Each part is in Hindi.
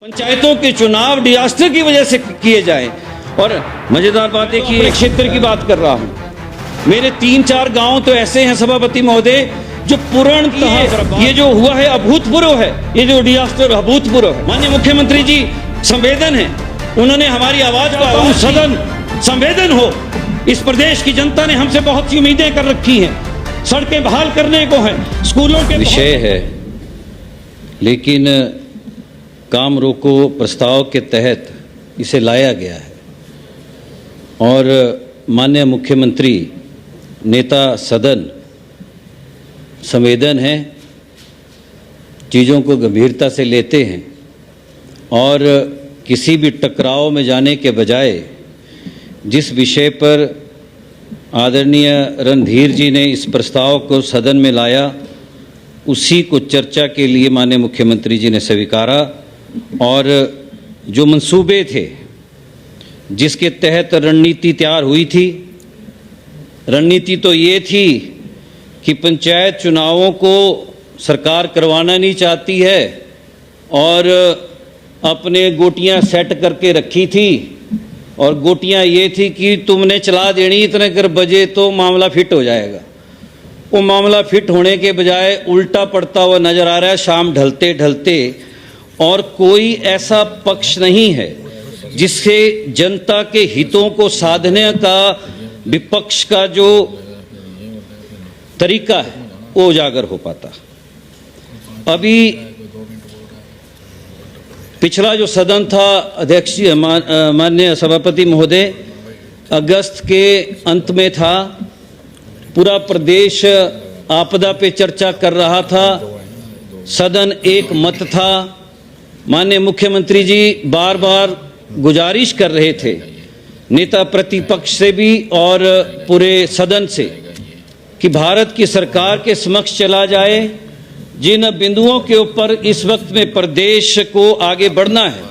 पंचायतों के चुनाव डिजास्टर की वजह से किए जाए। और मजेदार बात है कि एक क्षेत्र की बात कर रहा हूं, मेरे 3-4 गांव तो ऐसे हैं सभापति महोदय जो पूर्णतः ये जो हुआ है अभूतपूर्व है, ये जो डिजास्टर अभूतपूर्व है। माननीय मुख्यमंत्री जी संवेदन है, उन्होंने हमारी आवाज को सदन संवेदन हो। इस प्रदेश की जनता ने हमसे बहुत सी उम्मीदें कर रखी हैं, सड़कें बहाल करने को है, स्कूलों के विषय है, लेकिन काम रोको प्रस्ताव के तहत इसे लाया गया है और माननीय मुख्यमंत्री नेता सदन संवेदन है, चीज़ों को गंभीरता से लेते हैं और किसी भी टकराव में जाने के बजाय जिस विषय पर आदरणीय रणधीर जी ने इस प्रस्ताव को सदन में लाया, उसी को चर्चा के लिए माननीय मुख्यमंत्री जी ने स्वीकारा। और जो मंसूबे थे जिसके तहत रणनीति तैयार हुई थी, रणनीति तो ये थी कि पंचायत चुनावों को सरकार करवाना नहीं चाहती है और अपने गोटियां सेट करके रखी थी, और गोटियां ये थी कि तुमने चला देनी इतने कर बजे तो मामला फिट हो जाएगा। वो मामला फिट होने के बजाय उल्टा पड़ता हुआ नजर आ रहा है शाम ढलते ढलते, और कोई ऐसा पक्ष नहीं है जिससे जनता के हितों को साधने का विपक्ष का जो तरीका है वो उजागर हो पाता। अभी पिछला जो सदन था अध्यक्ष माननीय सभापति महोदय, अगस्त के अंत में था, पूरा प्रदेश आपदा पे चर्चा कर रहा था, सदन एक मत था। माननीय मुख्यमंत्री जी बार बार गुजारिश कर रहे थे नेता प्रतिपक्ष से भी और पूरे सदन से कि भारत की सरकार के समक्ष चला जाए, जिन बिंदुओं के ऊपर इस वक्त में प्रदेश को आगे बढ़ना है,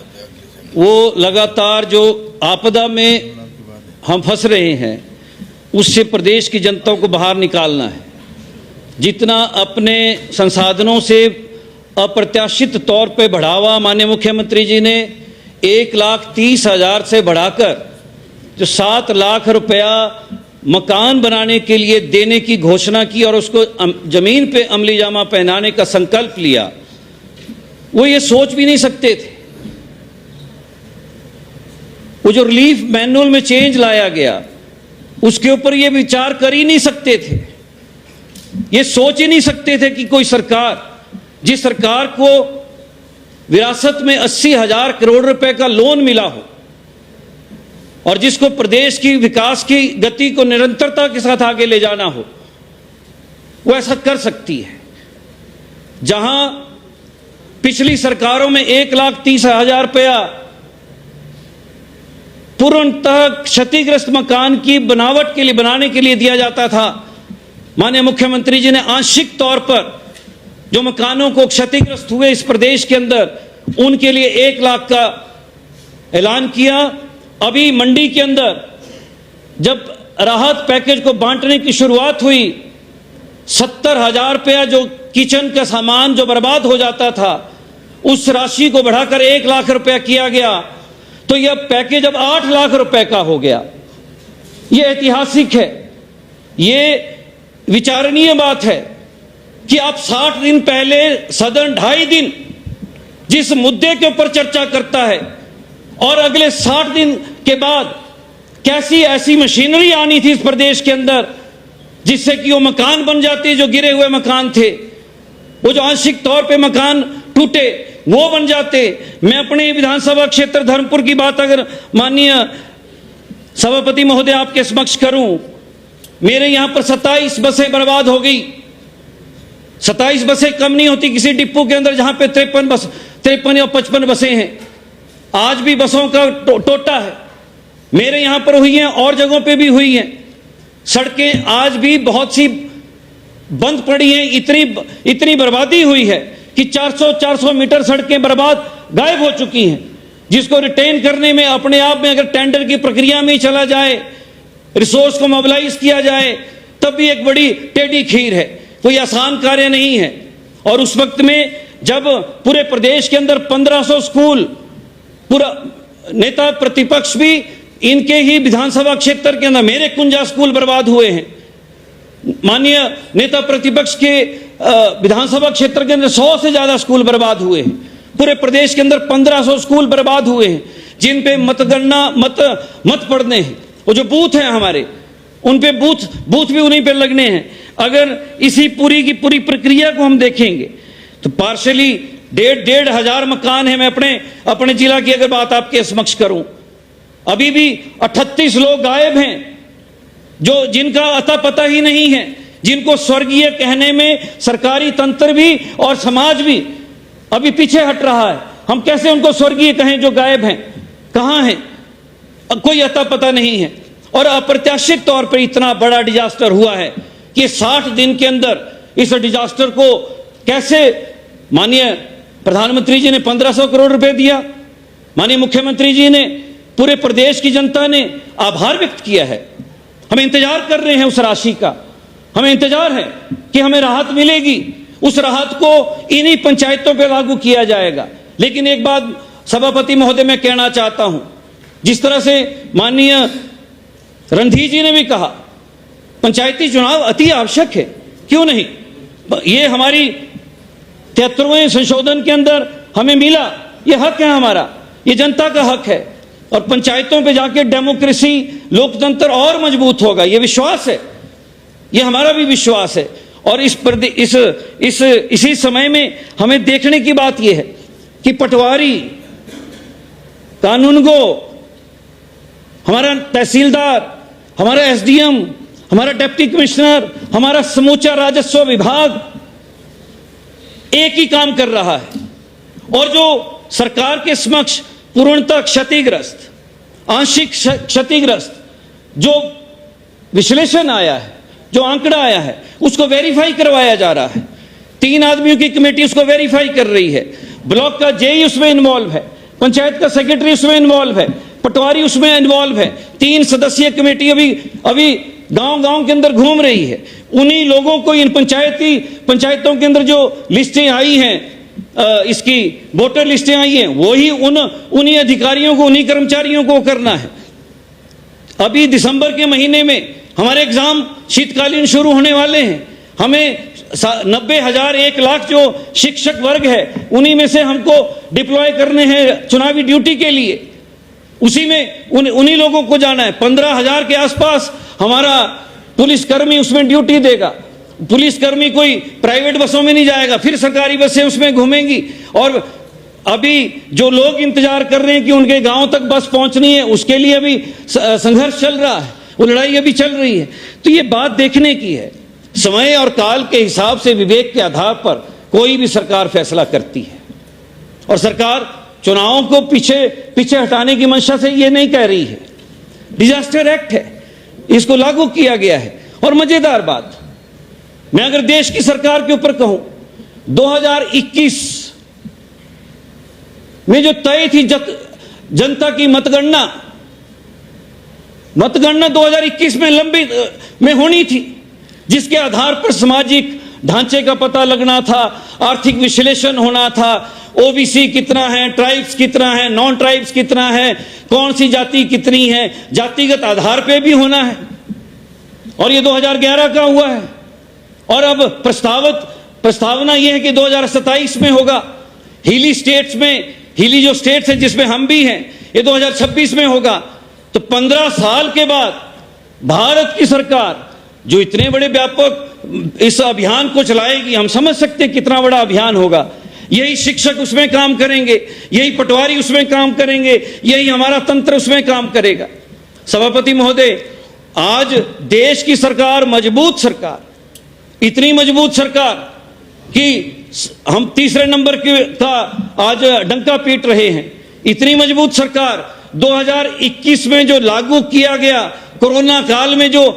वो लगातार जो आपदा में हम फंस रहे हैं उससे प्रदेश की जनता को बाहर निकालना है। जितना अपने संसाधनों से अप्रत्याशित तौर पे बढ़ावा माननीय मुख्यमंत्री जी ने 1,30,000 से बढ़ाकर जो 7 लाख रुपया मकान बनाने के लिए देने की घोषणा की और उसको जमीन पे अमली जामा पहनाने का संकल्प लिया, वो ये सोच भी नहीं सकते थे। वो जो रिलीफ मैनुअल में चेंज लाया गया उसके ऊपर ये विचार कर ही नहीं सकते थे, ये सोच ही नहीं सकते थे कि कोई सरकार, जिस सरकार को विरासत में 80,000 करोड़ रुपए का लोन मिला हो और जिसको प्रदेश की विकास की गति को निरंतरता के साथ आगे ले जाना हो, वो ऐसा कर सकती है। जहां पिछली सरकारों में 1,30,000 रुपया पूर्णतः क्षतिग्रस्त मकान की बनावट के लिए बनाने के लिए दिया जाता था, माननीय मुख्यमंत्री जी ने आंशिक तौर पर जो मकानों को क्षतिग्रस्त हुए इस प्रदेश के अंदर उनके लिए 1 लाख का ऐलान किया। अभी मंडी के अंदर जब राहत पैकेज को बांटने की शुरुआत हुई, 70,000 रुपया जो किचन का सामान जो बर्बाद हो जाता था उस राशि को बढ़ाकर 1 लाख रुपया किया गया, तो यह पैकेज अब 8 लाख रुपए का हो गया। यह ऐतिहासिक है, यह विचारणीय बात है कि आप 60 दिन पहले सदन 2.5 दिन जिस मुद्दे के ऊपर चर्चा करता है और अगले 60 दिन के बाद कैसी ऐसी मशीनरी आनी थी इस प्रदेश के अंदर जिससे कि वो मकान बन जाते, जो गिरे हुए मकान थे, वो जो आंशिक तौर पे मकान टूटे वो बन जाते। मैं अपने विधानसभा क्षेत्र धर्मपुर की बात अगर माननीय सभापति महोदय आपके समक्ष करूं, मेरे यहां पर 27 बसें बर्बाद हो गई। 27 बसें कम नहीं होती किसी डिपो के अंदर जहां पे 53 या 55 बसें हैं। आज भी बसों का टोटा है, मेरे यहां पर हुई हैं और जगहों पे भी हुई हैं। सड़कें आज भी बहुत सी बंद पड़ी हैं, इतनी बर्बादी हुई है कि 400 मीटर सड़कें बर्बाद गायब हो चुकी हैं, जिसको रिटेन करने में अपने आप में अगर टेंडर की प्रक्रिया में ही चला जाए, रिसोर्स को मोबिलाइज किया जाए, तब भी एक बड़ी टेढ़ी खीर है, कोई आसान कार्य नहीं है। और उस वक्त में जब पूरे प्रदेश के अंदर 1500 स्कूल पूरा नेता प्रतिपक्ष भी इनके ही विधानसभा क्षेत्र के अंदर, मेरे कुंजा स्कूल बर्बाद हुए हैं, माननीय नेता प्रतिपक्ष के विधानसभा क्षेत्र के अंदर 100 से ज्यादा स्कूल बर्बाद हुए हैं, पूरे प्रदेश के अंदर 1500 स्कूल बर्बाद हुए हैं, जिन पे मतगणना मत पड़ने हैं, वो जो बूथ हैं हमारे, उन पे बूथ भी उन्हीं पे लगने हैं। अगर इसी पूरी की पूरी प्रक्रिया को हम देखेंगे तो पार्शली 1,500 मकान है। मैं अपने जिला की अगर बात आपके समक्ष करूं, अभी भी 38 लोग गायब हैं, जिनका अता पता ही नहीं है, जिनको स्वर्गीय कहने में सरकारी तंत्र भी और समाज भी अभी पीछे हट रहा है। हम कैसे उनको स्वर्गीय कहें जो गायब हैं, कहां हैं, कोई अता पता नहीं है। और अप्रत्याशित तौर पर इतना बड़ा डिजास्टर हुआ है कि 60 दिन के अंदर इस डिजास्टर को कैसे, माननीय प्रधानमंत्री जी ने 1500 करोड़ रुपए दिया, माननीय मुख्यमंत्री जी ने, पूरे प्रदेश की जनता ने आभार व्यक्त किया है। हम इंतजार कर रहे हैं उस राशि का, हमें इंतजार है कि हमें राहत मिलेगी, उस राहत को इन्हीं पंचायतों पे लागू किया जाएगा। लेकिन एक बात सभापति महोदय मैं कहना चाहता हूं, जिस तरह से माननीय रणधीर जी ने भी कहा, पंचायती चुनाव अति आवश्यक है, क्यों नहीं, ये हमारी 73वें संशोधन के अंदर हमें मिला, ये हक है हमारा, ये जनता का हक है। और पंचायतों पे जाके डेमोक्रेसी, लोकतंत्र और मजबूत होगा, ये विश्वास है, ये हमारा भी विश्वास है। और इसी समय में हमें देखने की बात यह है कि पटवारी, कानूनगो, हमारा तहसीलदार, हमारा एसडीएम, हमारा डिप्टी कमिश्नर, हमारा समूचा राजस्व विभाग एक ही काम कर रहा है। और जो सरकार के समक्ष पूर्णतः क्षतिग्रस्त, आंशिक क्षतिग्रस्त जो विश्लेषण आया है, जो आंकड़ा आया है, उसको वेरीफाई करवाया जा रहा है। 3 आदमियों की कमेटी उसको वेरीफाई कर रही है, ब्लॉक का जेई उसमें इन्वॉल्व है, पंचायत का सेक्रेटरी उसमें इन्वॉल्व है, पटवारी उसमें इन्वॉल्व है। 3 सदस्यीय कमेटी अभी गांव के अंदर घूम रही है। उन्हीं लोगों को इन पंचायतों के अंदर जो लिस्टें आई हैं, इसकी वोटर लिस्टें आई हैं, वही उन्हीं अधिकारियों को, उन्हीं कर्मचारियों को करना है। अभी दिसंबर के महीने में हमारे एग्जाम शीतकालीन शुरू होने वाले हैं। हमें 90,000 1 लाख जो शिक्षक वर्ग है, उन्हीं में से हमको डिप्लॉय करने हैं चुनावी ड्यूटी के लिए, उसी में उन्हीं लोगों को जाना है। 15,000 के आसपास हमारा पुलिसकर्मी उसमें ड्यूटी देगा। पुलिसकर्मी कोई प्राइवेट बसों में नहीं जाएगा, फिर सरकारी बसें उसमें घूमेंगी। और अभी जो लोग इंतजार कर रहे हैं कि उनके गांव तक बस पहुंचनी है, उसके लिए अभी संघर्ष चल रहा है, वो लड़ाई अभी चल रही है। तो ये बात देखने की है, समय और काल के हिसाब से, विवेक के आधार पर कोई भी सरकार फैसला करती है। और सरकार चुनावों को पीछे हटाने की मंशा से ये नहीं कह रही है। डिजास्टर एक्ट है, इसको लागू किया गया है। और मजेदार बात, मैं अगर देश की सरकार के ऊपर कहूं, 2021 में जो तय थी जनता की मतगणना 2021 में होनी थी, जिसके आधार पर सामाजिक ढांचे का पता लगना था, आर्थिक विश्लेषण होना था, ओबीसी कितना है, ट्राइब्स कितना है, नॉन ट्राइब्स कितना है, कौन सी जाति कितनी है, जातिगत आधार पे भी होना है। और ये 2011 का हुआ है। और अब प्रस्तावना यह है कि 2027 में होगा। हिली जो स्टेट्स हैं जिसमें हम भी हैं, ये 2026 में होगा। तो 15 साल के बाद भारत की सरकार जो इतने बड़े व्यापक इस अभियान को चलाएगी, हम समझ सकते हैं कितना बड़ा अभियान होगा। यही शिक्षक उसमें काम करेंगे, यही पटवारी उसमें काम करेंगे, यही हमारा तंत्र उसमें काम करेगा। सभापति महोदय, आज देश की सरकार, मजबूत सरकार, इतनी मजबूत सरकार कि हम तीसरे नंबर का आज डंका पीट रहे हैं। इतनी मजबूत सरकार 2021 में जो लागू किया गया, कोरोना काल में जो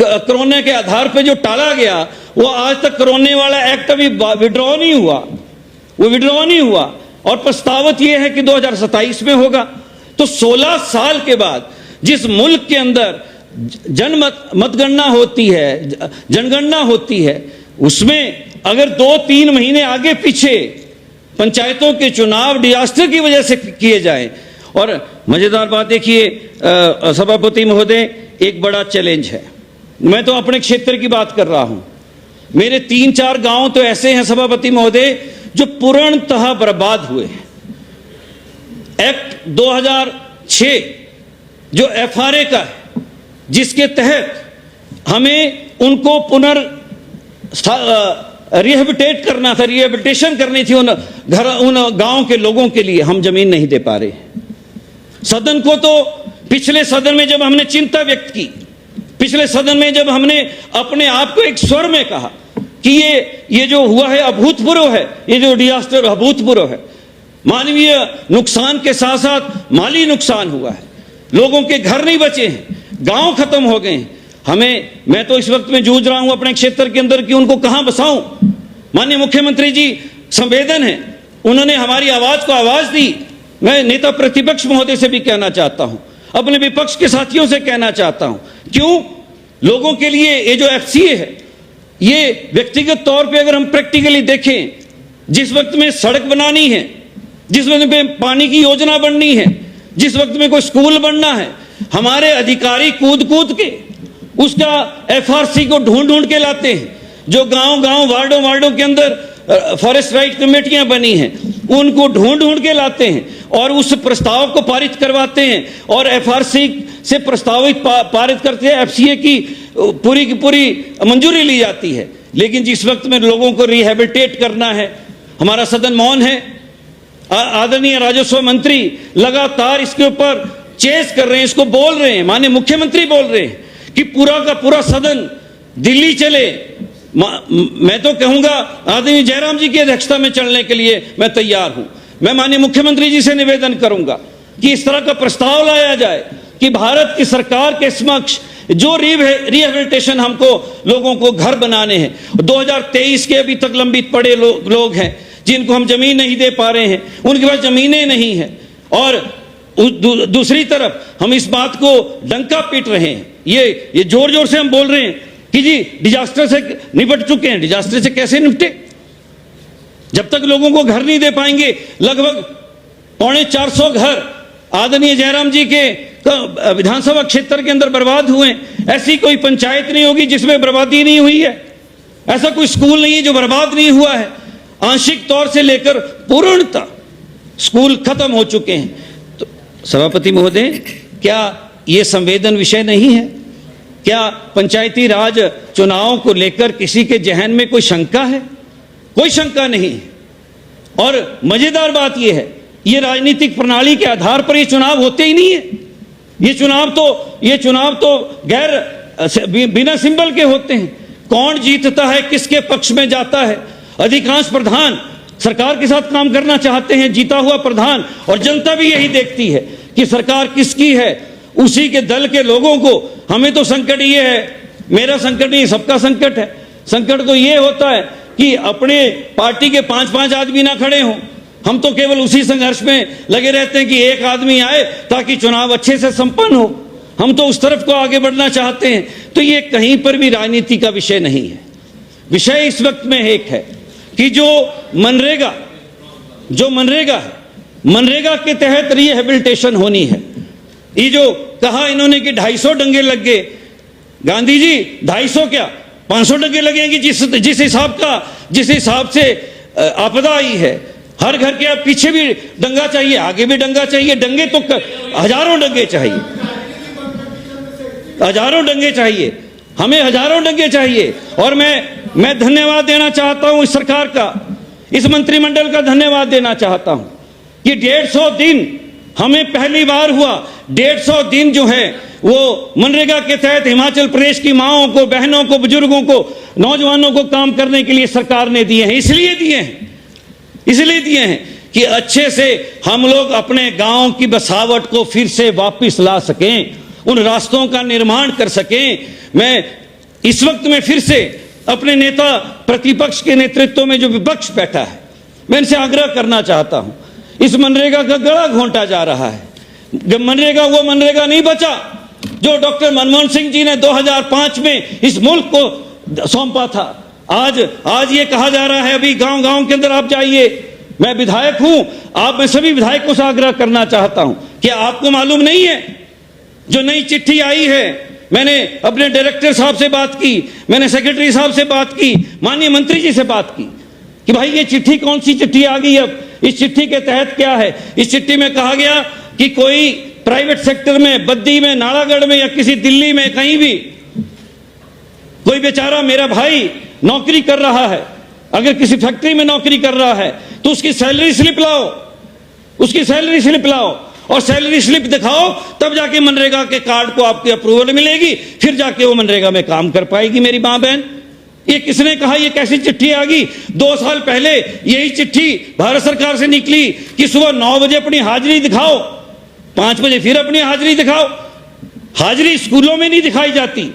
कोरोना के आधार पे जो टाला गया, वो आज तक कोरोना वाला एक्ट अभी विड्रॉ नहीं हुआ। और प्रस्तावित ये है कि 2027 में होगा। तो 16 साल के बाद जिस मुल्क के अंदर जनगणना होती है, उसमें अगर 2-3 महीने आगे पीछे पंचायतों के चुनाव डिजास्टर की वजह से किए जाएं। और मजेदार बात देखिए सभापति महोदय, एक बड़ा चैलेंज है। मैं तो अपने क्षेत्र की बात कर रहा हूं, मेरे 3-4 गांव तो ऐसे हैं सभापति महोदय जो पूर्णतः बर्बाद हुए हैं। एक्ट 2006 जो FRA का है, जिसके तहत हमें उनको रिहेबिलिटेट करना था, रिहेबिलिटेशन करनी थी उन गांव के लोगों के लिए, हम जमीन नहीं दे पा रहे। सदन को तो पिछले सदन में जब हमने चिंता व्यक्त की, पिछले सदन में जब हमने अपने आप को एक स्वर में कहा कि ये जो हुआ है अभूतपूर्व है, ये जो डिजास्टर अभूतपूर्व है, मानवीय नुकसान के साथ साथ माली नुकसान हुआ है, लोगों के घर नहीं बचे हैं, गांव खत्म हो गए हैं। मैं तो इस वक्त में जूझ रहा हूं अपने क्षेत्र के अंदर कि उनको कहां बसाऊं। माननीय मुख्यमंत्री जी संवेदन है, उन्होंने हमारी आवाज को आवाज दी। मैं नेता प्रतिपक्ष महोदय से भी कहना चाहता हूं, अपने विपक्ष के साथियों से कहना चाहता हूं, क्यों लोगों के लिए ये जो FCA है, ये व्यक्तिगत तौर पे अगर हम प्रैक्टिकली देखें, जिस वक्त में सड़क बनानी है, जिस वक्त में पानी की योजना बननी है, जिस वक्त में कोई स्कूल बनना है, हमारे अधिकारी कूद कूद के उसका FRC को ढूंढ ढूंढ के लाते हैं। जो गांव वार्डों के अंदर फॉरेस्ट राइट कमेटियां बनी हैं, उनको ढूंढ ढूंढ के लाते हैं और उस प्रस्ताव को पारित करवाते हैं और FRC से प्रस्तावित पारित करते हैं। FCA की पूरी मंजूरी ली जाती है। लेकिन जिस वक्त में लोगों को रिहेबिलिटेट करना है, हमारा सदन मौन है। आदरणीय राजस्व मंत्री लगातार इसके ऊपर चेस कर रहे हैं, इसको बोल रहे हैं, माननीय मुख्यमंत्री बोल रहे हैं कि पूरा का पूरा सदन दिल्ली चले। मैं तो कहूंगा आदरणीय जयराम जी की अध्यक्षता में चलने के लिए मैं तैयार हूं। मैं माननीय मुख्यमंत्री जी से निवेदन करूंगा कि इस तरह का प्रस्ताव लाया जाए कि भारत की सरकार के समक्ष जो रिहेबिलिटेशन हमको लोगों को घर बनाने हैं, 2023 के अभी तक लंबित पड़े लोग हैं जिनको हम जमीन नहीं दे पा रहे हैं, उनके पास जमीनें नहीं है। और दूसरी तरफ हम इस बात को डंका पीट रहे हैं, ये जोर जोर से हम बोल रहे हैं कि जी डिजास्टर से निपट चुके हैं। डिजास्टर से कैसे निपटे? जब तक लोगों को घर नहीं दे पाएंगे। लगभग 450 घर आदरणीय जयराम जी के विधानसभा क्षेत्र के अंदर बर्बाद हुए। ऐसी कोई पंचायत नहीं होगी जिसमें बर्बादी नहीं हुई है, ऐसा कोई स्कूल नहीं है जो बर्बाद नहीं हुआ है। आंशिक तौर से लेकर पूर्णतः स्कूल खत्म हो चुके हैं। तो सभापति महोदय, क्या यह संवेदन विषय नहीं है? क्या पंचायती राज चुनावों को लेकर किसी के जहन में कोई शंका है? कोई शंका नहीं है। और मजेदार बात यह है, ये राजनीतिक प्रणाली के आधार पर ये चुनाव होते ही नहीं है। ये चुनाव तो गैर बिना सिंबल के होते हैं। कौन जीतता है, किसके पक्ष में जाता है? अधिकांश प्रधान सरकार के साथ काम करना चाहते हैं, जीता हुआ प्रधान, और जनता भी यही देखती है कि सरकार किसकी है, उसी के दल के लोगों को। हमें तो संकट ये है, मेरा संकट नहीं, सबका संकट है। संकट तो ये होता है कि अपने पार्टी के 5-5 आदमी ना खड़े हों। हम तो केवल उसी संघर्ष में लगे रहते हैं कि एक आदमी आए ताकि चुनाव अच्छे से संपन्न हो। हम तो उस तरफ को आगे बढ़ना चाहते हैं। तो ये कहीं पर भी राजनीति का विषय नहीं है। विषय इस वक्त में एक है कि जो मनरेगा है, मनरेगा के तहत रिहेबिलिटेशन होनी है। ये जो कहा इन्होंने कि 250 डंगे लग गए, गांधी जी 250 क्या 500 डंगे लगेंगे। जिस हिसाब से आपदा आई है, हर घर के अब पीछे भी डंगा चाहिए, आगे भी डंगा चाहिए। डंगे तो हजारों डंगे चाहिए, हजारों डंगे चाहिए, हमें हजारों डंगे चाहिए। और मैं धन्यवाद देना चाहता हूं इस सरकार का, इस मंत्रिमंडल का धन्यवाद देना चाहता हूं कि 150 दिन हमें पहली बार हुआ। 150 दिन जो है वो मनरेगा के तहत हिमाचल प्रदेश की माओं को, बहनों को, बुजुर्गों को, नौजवानों को काम करने के लिए सरकार ने दिए हैं। इसलिए दिए हैं कि अच्छे से हम लोग अपने गांव की बसावट को फिर से वापस ला सकें, उन रास्तों का निर्माण कर सकें। मैं इस वक्त में फिर से अपने नेता प्रतिपक्ष के नेतृत्व में जो विपक्ष बैठा है, मैं इनसे आग्रह करना चाहता हूं। इस मनरेगा का गला घोंटा जा रहा है। जब मनरेगा वो मनरेगा नहीं बचा जो डॉक्टर मनमोहन सिंह जी ने 2005 में इस मुल्क को सौंपा था। आज ये कहा जा रहा है, अभी गांव-गांव के अंदर आप जाइए, मैं विधायक हूं, आप मैं सभी विधायकों से आग्रह करना चाहता हूं कि आपको मालूम नहीं है जो नई चिट्ठी आई है। मैंने अपने डायरेक्टर साहब से बात की, मैंने सेक्रेटरी साहब से बात की, माननीय मंत्री जी से बात की कि भाई ये चिट्ठी कौन सी चिट्ठी आ गई, अब इस चिट्ठी के तहत क्या है। इस चिट्ठी में कहा गया कि कोई प्राइवेट सेक्टर में, बद्दी में, नालागढ़ में या किसी दिल्ली में कहीं भी कोई बेचारा मेरा भाई नौकरी कर रहा है, अगर किसी फैक्ट्री में नौकरी कर रहा है तो उसकी सैलरी स्लिप लाओ, उसकी सैलरी स्लिप लाओ और सैलरी स्लिप दिखाओ, तब जाके मनरेगा के कार्ड को आपकी अप्रूवल मिलेगी, फिर जाके वो मनरेगा में काम कर पाएगी मेरी मां बहन। ये किसने कहा, ये कैसी चिट्ठी आ गई? 2 साल पहले यही चिट्ठी भारत सरकार से निकली कि सुबह 9 बजे अपनी हाजिरी दिखाओ, 5 बजे फिर अपनी हाजिरी दिखाओ। हाजिरी स्कूलों में नहीं दिखाई जाती,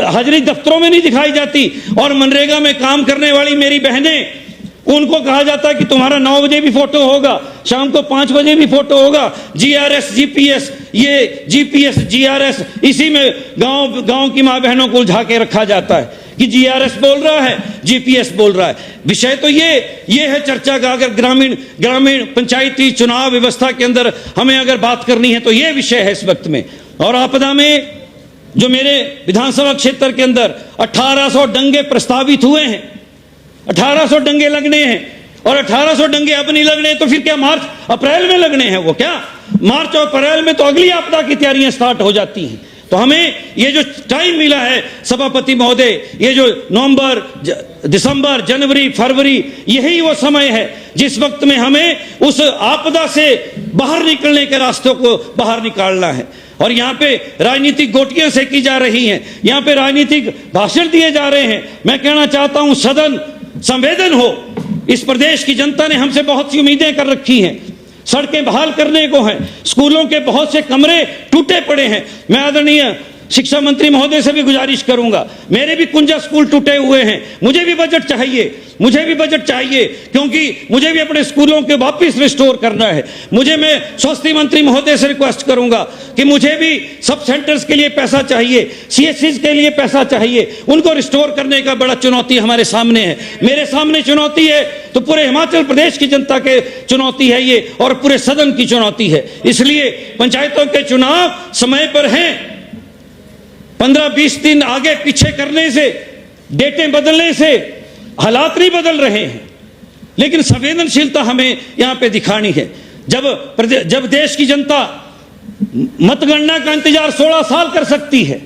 हाजिरी दफ्तरों में नहीं दिखाई जाती, और मनरेगा में काम करने वाली मेरी बहनें, उनको कहा जाता है कि तुम्हारा 9 बजे भी फोटो होगा, शाम को 5 बजे भी फोटो होगा। जीआरएस, जीपीएस, ये जीपीएस, जीआरएस, इसी में गांव की मां बहनों को उलझा के रखा जाता है कि जीआरएस बोल रहा है, जीपीएस बोल रहा है। विषय तो ये है चर्चा का। अगर ग्रामीण पंचायती चुनाव व्यवस्था के अंदर हमें अगर बात करनी है तो ये विषय है इस वक्त में। और आपदा में जो मेरे विधानसभा क्षेत्र के अंदर 1800 दंगे प्रस्तावित हुए हैं, 1800 दंगे लगने हैं, और 1800 दंगे अब नहीं लगने तो फिर क्या मार्च अप्रैल में लगने हैं? वो क्या मार्च और अप्रैल में तो अगली आपदा की तैयारियां स्टार्ट हो जाती हैं। तो हमें ये जो टाइम मिला है सभापति महोदय, ये जो नवंबर, दिसंबर, जनवरी, फरवरी, यही वो समय है जिस वक्त में हमें उस आपदा से बाहर निकलने के रास्तों को बाहर निकालना है। और यहाँ पे राजनीतिक गोटियां सेकी जा रही हैं, यहाँ पे राजनीतिक भाषण दिए जा रहे हैं। मैं कहना चाहता हूं सदन संवेदन हो। इस प्रदेश की जनता ने हमसे बहुत सी उम्मीदें कर रखी हैं, सड़कें बहाल करने को हैं, स्कूलों के बहुत से कमरे टूटे पड़े हैं। मैं आदरणीय शिक्षा मंत्री महोदय से भी गुजारिश करूंगा, मेरे भी कुंजा स्कूल टूटे हुए हैं, मुझे भी बजट चाहिए, मुझे भी बजट चाहिए, क्योंकि मुझे भी अपने स्कूलों के वापस रिस्टोर करना है। मैं स्वास्थ्य मंत्री महोदय से रिक्वेस्ट करूंगा कि मुझे भी सब सेंटर्स के लिए पैसा चाहिए, सीएचसी के लिए पैसा चाहिए, उनको रिस्टोर करने का बड़ा चुनौती हमारे सामने है। मेरे सामने चुनौती है तो पूरे हिमाचल प्रदेश की जनता के चुनौती है ये, और पूरे सदन की चुनौती है। इसलिए पंचायतों के चुनाव समय पर हैं। 15-20 दिन आगे पीछे करने से, डेटें बदलने से हालात नहीं बदल रहे हैं, लेकिन संवेदनशीलता हमें यहां पे दिखानी है। जब देश की जनता मतगणना का इंतजार 16 साल कर सकती है,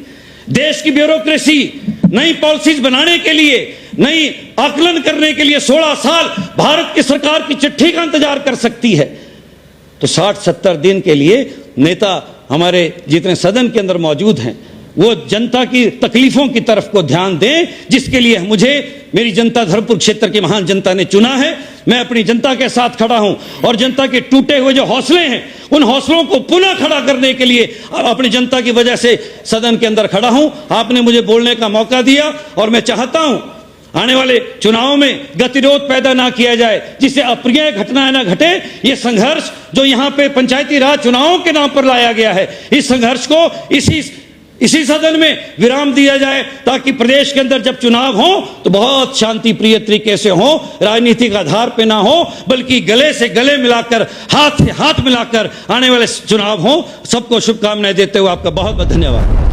देश की ब्यूरोक्रेसी नई पॉलिसीज बनाने के लिए, नई आकलन करने के लिए 16 साल भारत की सरकार की चिट्ठी का इंतजार कर सकती है, तो 60-70 दिन के लिए नेता हमारे जितने सदन के अंदर मौजूद हैं वो जनता की तकलीफों की तरफ को ध्यान दें, जिसके लिए मुझे मेरी जनता, धर्मपुर क्षेत्र की महान जनता ने चुना है। मैं अपनी जनता के साथ खड़ा हूं और जनता के टूटे हुए जो हौसले हैं उन हौसलों को पुनः खड़ा करने के लिए अपनी जनता की वजह से सदन के अंदर खड़ा हूं। आपने मुझे बोलने का मौका दिया और मैं चाहता हूं आने वाले चुनाव में गतिरोध पैदा ना किया जाए, जिससे अप्रिय घटनाएं ना घटे। ये संघर्ष जो यहाँ पे पंचायती राज चुनावों के नाम पर लाया गया है, इस संघर्ष को इसी सदन में विराम दिया जाए, ताकि प्रदेश के अंदर जब चुनाव हो तो बहुत शांति प्रिय तरीके से हो, राजनीतिक आधार पे ना हो, बल्कि गले से गले मिलाकर, हाथ से हाथ मिलाकर आने वाले चुनाव हो। सबको शुभकामनाएं देते हुए आपका बहुत बहुत धन्यवाद।